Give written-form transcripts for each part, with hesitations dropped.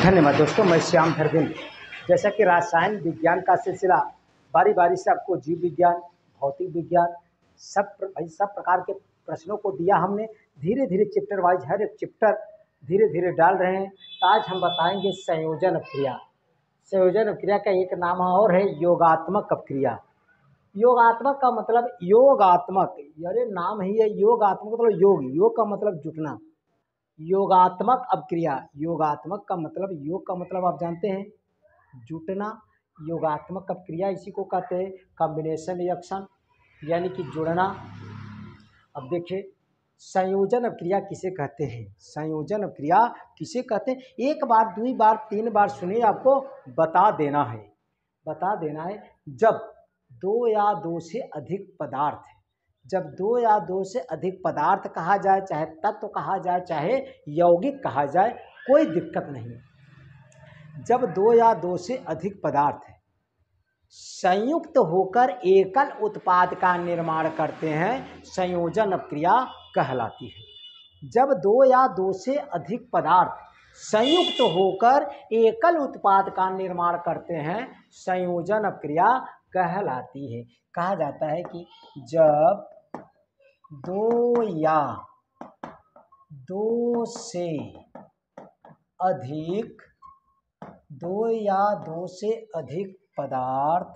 धन्यवाद दोस्तों, मैं श्याम धरदिन। जैसा कि रसायन विज्ञान का सिलसिला बारी बारी से आपको जीव विज्ञान, भौतिक विज्ञान सब प्रकार के प्रश्नों को दिया हमने। धीरे धीरे चैप्टर वाइज हर एक चैप्टर धीरे धीरे डाल रहे हैं। तो आज हम बताएंगे संयोजन अपक्रिया। संयोजन अपक्रिया का एक नाम और है योगात्मक अपक्रिया। योगात्मक का मतलब योगात्मक, अरे नाम ही है योगात्मक मतलब योग का मतलब जुटना। योगात्मक अपक्रिया, योगात्मक का मतलब योग का मतलब आप जानते हैं जुटना। योगात्मक अपक्रिया इसी को कहते हैं कॉम्बिनेशन रिएक्शन, यानी कि जुड़ना। अब देखिए संयोजन अपक्रिया किसे कहते हैं, संयोजन अपक्रिया किसे कहते हैं, एक बार, दुई बार, तीन बार सुनिए, आपको बता देना है। जब दो या दो से अधिक पदार्थ, जब दो या दो से अधिक पदार्थ कहा जाए, चाहे तत्व कहा जाए, चाहे यौगिक कहा जाए, कोई दिक्कत नहीं। जब दो या दो से अधिक पदार्थ संयुक्त होकर एकल उत्पाद का निर्माण करते हैं, संयोजन अपक्रिया कहलाती है। जब दो या दो से अधिक पदार्थ संयुक्त होकर एकल उत्पाद का निर्माण करते हैं, संयोजन अपक्रिया कहलाती है। कहा जाता है कि जब दो या दो से अधिक पदार्थ,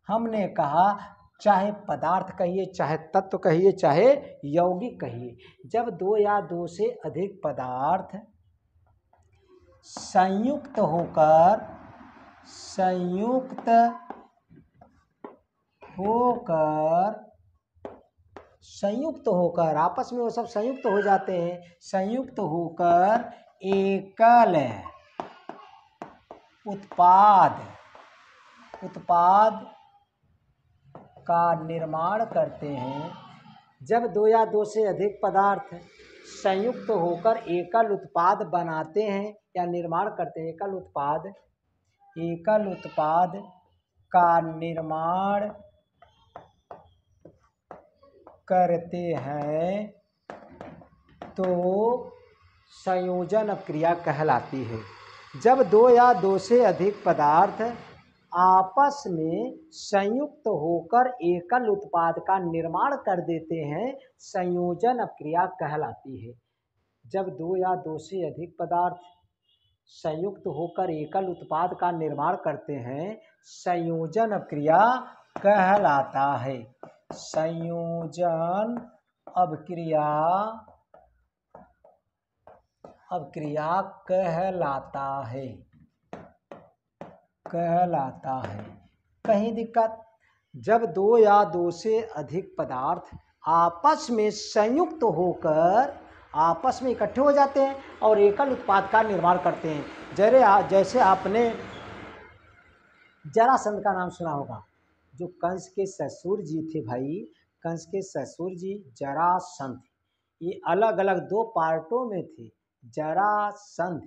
हमने कहा चाहे पदार्थ कहिए, चाहे तत्व कहिए, चाहे यौगिक कहिए, जब दो या दो से अधिक पदार्थ संयुक्त होकर आपस में वो सब संयुक्त हो जाते हैं, संयुक्त होकर एकल उत्पाद का निर्माण करते हैं। जब दो या दो से अधिक पदार्थ संयुक्त होकर एकल उत्पाद बनाते हैं या निर्माण करते हैं, एकल उत्पाद का निर्माण करते हैं, तो संयोजन अपक्रिया कहलाती है। जब दो या दो से अधिक पदार्थ आपस में संयुक्त होकर एकल उत्पाद का निर्माण कर देते हैं, संयोजन अपक्रिया कहलाती है। जब दो या दो से अधिक पदार्थ संयुक्त होकर एकल उत्पाद का निर्माण करते हैं, संयोजन अपक्रिया कहलाता है। संयोजन अपक्रिया कहलाता है। कहीं दिक्कत, जब दो या दो से अधिक पदार्थ आपस में संयुक्त होकर आपस में इकट्ठे हो जाते हैं और एकल उत्पाद का निर्माण करते हैं। जैसे आपने जरासंध का नाम सुना होगा, जो कंस के ससुर जी थे भाई, कंस के ससुर जी जरासंध, ये अलग अलग दो पार्टों में थे। जरासंध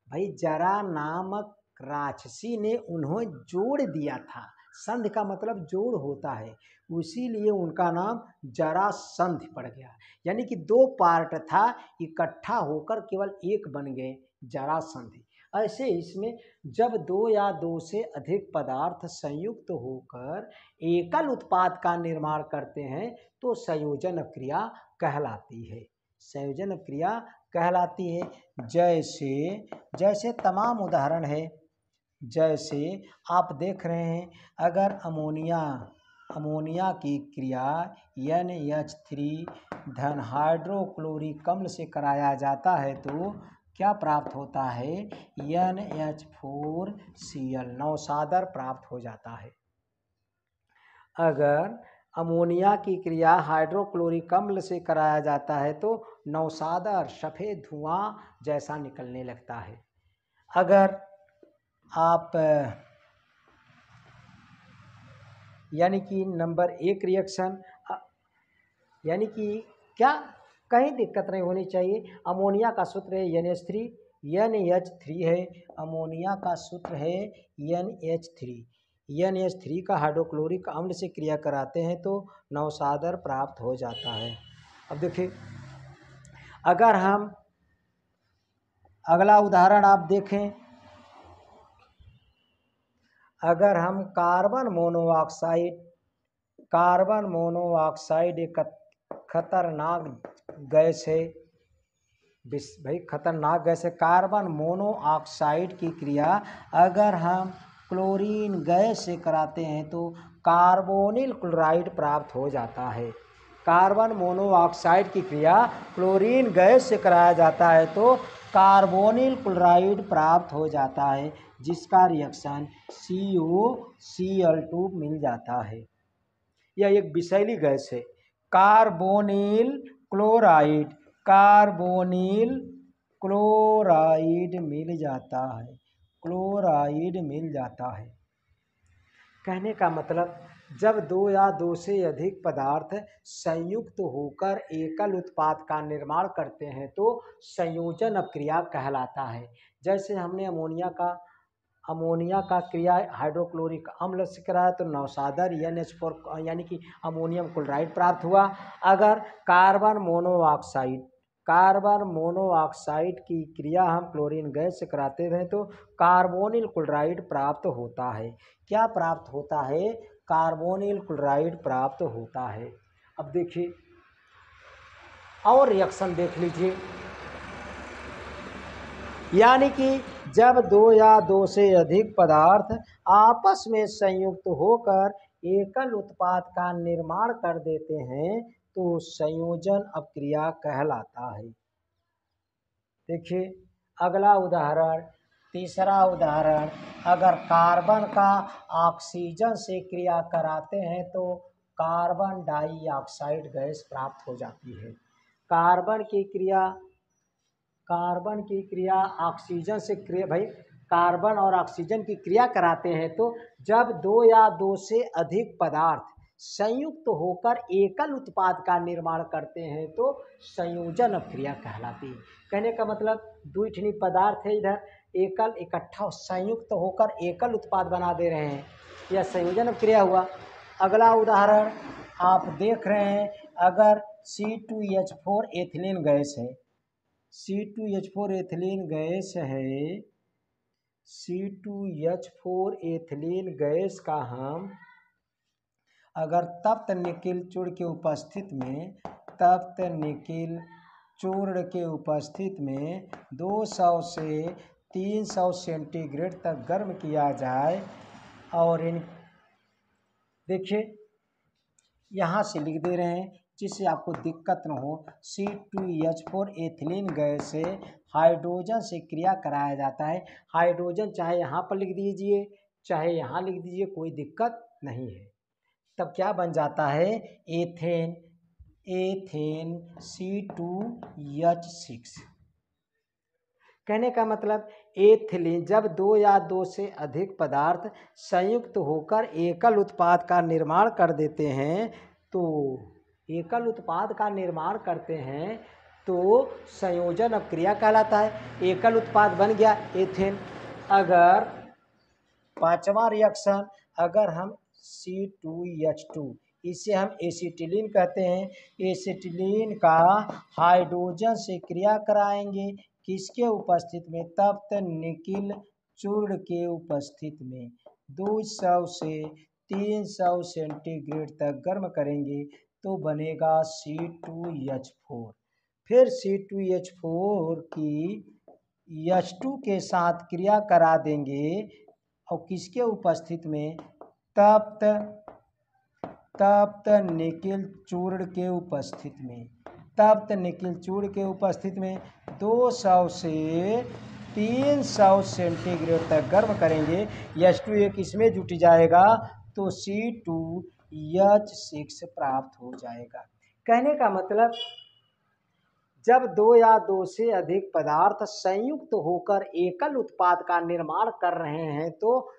भाई, जरा नामक राक्षसी ने उन्हें जोड़ दिया था। संध का मतलब जोड़ होता है, उसीलिए उनका नाम जरासंध पड़ गया। यानी कि दो पार्ट था, इकट्ठा होकर केवल एक बन गए, जरासंध। ऐसे इसमें जब दो या दो से अधिक पदार्थ संयुक्त होकर एकल उत्पाद का निर्माण करते हैं, तो संयोजन अपक्रिया कहलाती है। संयोजन अपक्रिया कहलाती है। जैसे तमाम उदाहरण है, जैसे आप देख रहे हैं, अगर अमोनिया की क्रिया NH3 धन हाइड्रोक्लोरिक अम्ल से कराया जाता है, तो क्या प्राप्त होता है, NH4Cl, नौसादर प्राप्त हो जाता है। अगर अमोनिया की क्रिया हाइड्रोक्लोरिक अम्ल से कराया जाता है, तो नौसादर सफ़ेद धुआं जैसा निकलने लगता है। अगर आप यानी कि नंबर एक रिएक्शन, यानी कि क्या कहीं दिक्कत नहीं होनी चाहिए। अमोनिया का सूत्र है NH3 है, अमोनिया का सूत्र है NH3 का हाइड्रोक्लोरिक अम्ल से क्रिया कराते हैं तो नौसादर प्राप्त हो जाता है। अब देखिए, अगर हम अगला उदाहरण आप देखें, अगर हम कार्बन मोनोऑक्साइड एक खतरनाक गैस है, भाई खतरनाक गैस है। कार्बन मोनोऑक्साइड की क्रिया अगर हम क्लोरीन गैस से कराते हैं तो कार्बोनिल क्लोराइड प्राप्त हो जाता है। कार्बन मोनोऑक्साइड की क्रिया क्लोरीन गैस से कराया जाता है तो कार्बोनिल क्लोराइड प्राप्त हो जाता है, जिसका रिएक्शन COCl2 मिल जाता है। यह एक विषैली गैस है। कार्बोनिल क्लोराइड मिल जाता है, क्लोराइड मिल जाता है। कहने का मतलब, जब दो या दो से अधिक पदार्थ संयुक्त होकर एकल उत्पाद का निर्माण करते हैं तो संयोजन अपक्रिया कहलाता है। जैसे हमने अमोनिया का क्रिया हाइड्रोक्लोरिक अम्ल से कराया तो नौसादर NH4 यानी कि अमोनियम क्लोराइड प्राप्त हुआ। अगर कार्बन मोनोऑक्साइड की क्रिया हम क्लोरीन गैस से कराते हैं तो कार्बोनिल क्लोराइड प्राप्त होता है। क्या प्राप्त होता है? कार्बोनिल क्लोराइड प्राप्त होता है। अब देखिए और रिएक्शन देख लीजिए, यानी कि जब दो या दो से अधिक पदार्थ आपस में संयुक्त होकर एकल उत्पाद का निर्माण कर देते हैं तो संयोजन अपक्रिया कहलाता है। देखिए अगला उदाहरण, तीसरा उदाहरण, अगर कार्बन का ऑक्सीजन से क्रिया कराते हैं तो कार्बन डाइऑक्साइड गैस प्राप्त हो जाती है। कार्बन की क्रिया ऑक्सीजन से भाई कार्बन और ऑक्सीजन की क्रिया कराते हैं तो जब दो या दो से अधिक पदार्थ संयुक्त होकर एकल उत्पाद का निर्माण करते हैं तो संयोजन अपक्रिया कहलाती है। कहने का मतलब दो ठनी पदार्थ है, इधर इकट्ठा संयुक्त होकर एकल उत्पाद बना दे रहे हैं, यह संयोजन अपक्रिया हुआ। अगला उदाहरण आप देख रहे हैं, अगर C2H4 एथिलीन गैस है, C2H4 एथिलीन गैस है, C2H4 एथिलीन गैस का हम अगर तप्त निकिल चूर्ण के उपस्थित में 200 से 300 सेंटीग्रेड तक गर्म किया जाए और देखिए यहाँ से लिख दे रहे हैं जिससे आपको दिक्कत न हो। C2H4 एथिलीन गैस से हाइड्रोजन से क्रिया कराया जाता है। हाइड्रोजन चाहे यहाँ पर लिख दीजिए चाहे यहाँ लिख दीजिए, कोई दिक्कत नहीं है। तब क्या बन जाता है? Ethane C2H6। कहने का मतलब एथिलीन, जब दो या दो से अधिक पदार्थ संयुक्त होकर एकल उत्पाद का निर्माण कर देते हैं तो एकल उत्पाद का निर्माण करते हैं तो संयोजन अपक्रिया कहलाता है। एकल उत्पाद बन गया एथेन। अगर पांचवा रिएक्शन, अगर हम C2H2, इसे हम एसिटिलीन कहते हैं, एसिटिलीन का हाइड्रोजन से क्रिया कराएंगे किसके उपस्थित में? तप्त निकिल चूर्ण के उपस्थित में 200 से 300 सेंटीग्रेड तक गर्म करेंगे तो बनेगा C2H4। फिर C2H4 की H2 के साथ क्रिया करा देंगे और किसके उपस्थित में? तप्त निकिल चूर्ण के उपस्थित में। तप्त निकिल चूर्ण के उपस्थित में 200 से 300 सेंटीग्रेड तक गर्म करेंगे। H2 एक इसमें जुट जाएगा तो C2H6 प्राप्त हो जाएगा। कहने का मतलब जब दो या दो से अधिक पदार्थ संयुक्त होकर एकल उत्पाद का निर्माण कर रहे हैं तो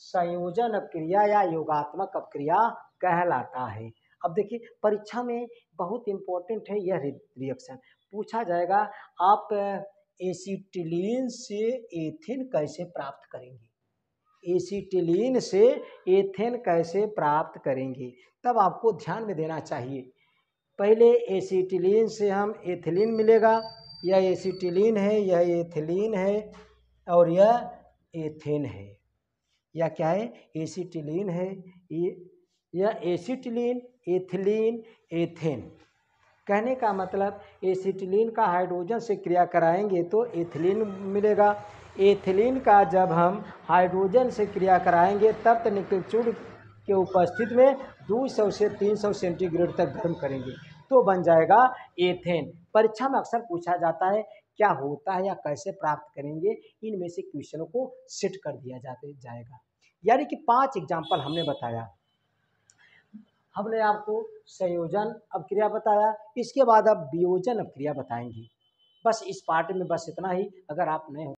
संयोजन अपक्रिया या योगात्मक अपक्रिया कहलाता है। अब देखिए परीक्षा में बहुत इंपॉर्टेंट है यह रिएक्शन, पूछा जाएगा आप एसिटिलीन से एथेन कैसे प्राप्त करेंगे, एसिटिलीन से एथेन कैसे प्राप्त करेंगे। तब आपको ध्यान में देना चाहिए, पहले एसिटिलीन से हम एथिलीन मिलेगा, यह एसिटिलीन है, यह एथिलीन है और यह एथेन है। यह क्या है? एसिटिलीन है, यह एसिटिलीन, एथिलीन, एथेन। कहने का मतलब एसिटिलीन का हाइड्रोजन से क्रिया कराएंगे तो एथिलीन मिलेगा। एथिलीन का जब हम हाइड्रोजन से क्रिया कराएंगे तब निकल चूड़ के उपस्थिति में 200 से 300 सेंटीग्रेड तक गर्म करेंगे तो बन जाएगा एथेन। परीक्षा में अक्सर पूछा जाता है क्या होता है या कैसे प्राप्त करेंगे, इनमें से क्वेश्चनों को सेट कर दिया जाएगा। यानी कि 5 एग्जाम्पल हमने बताया। हमने आपको संयोजन अपक्रिया बताया, इसके बाद अब वियोजन अपक्रिया बताएंगे। बस इस पार्ट में बस इतना ही। अगर आप नए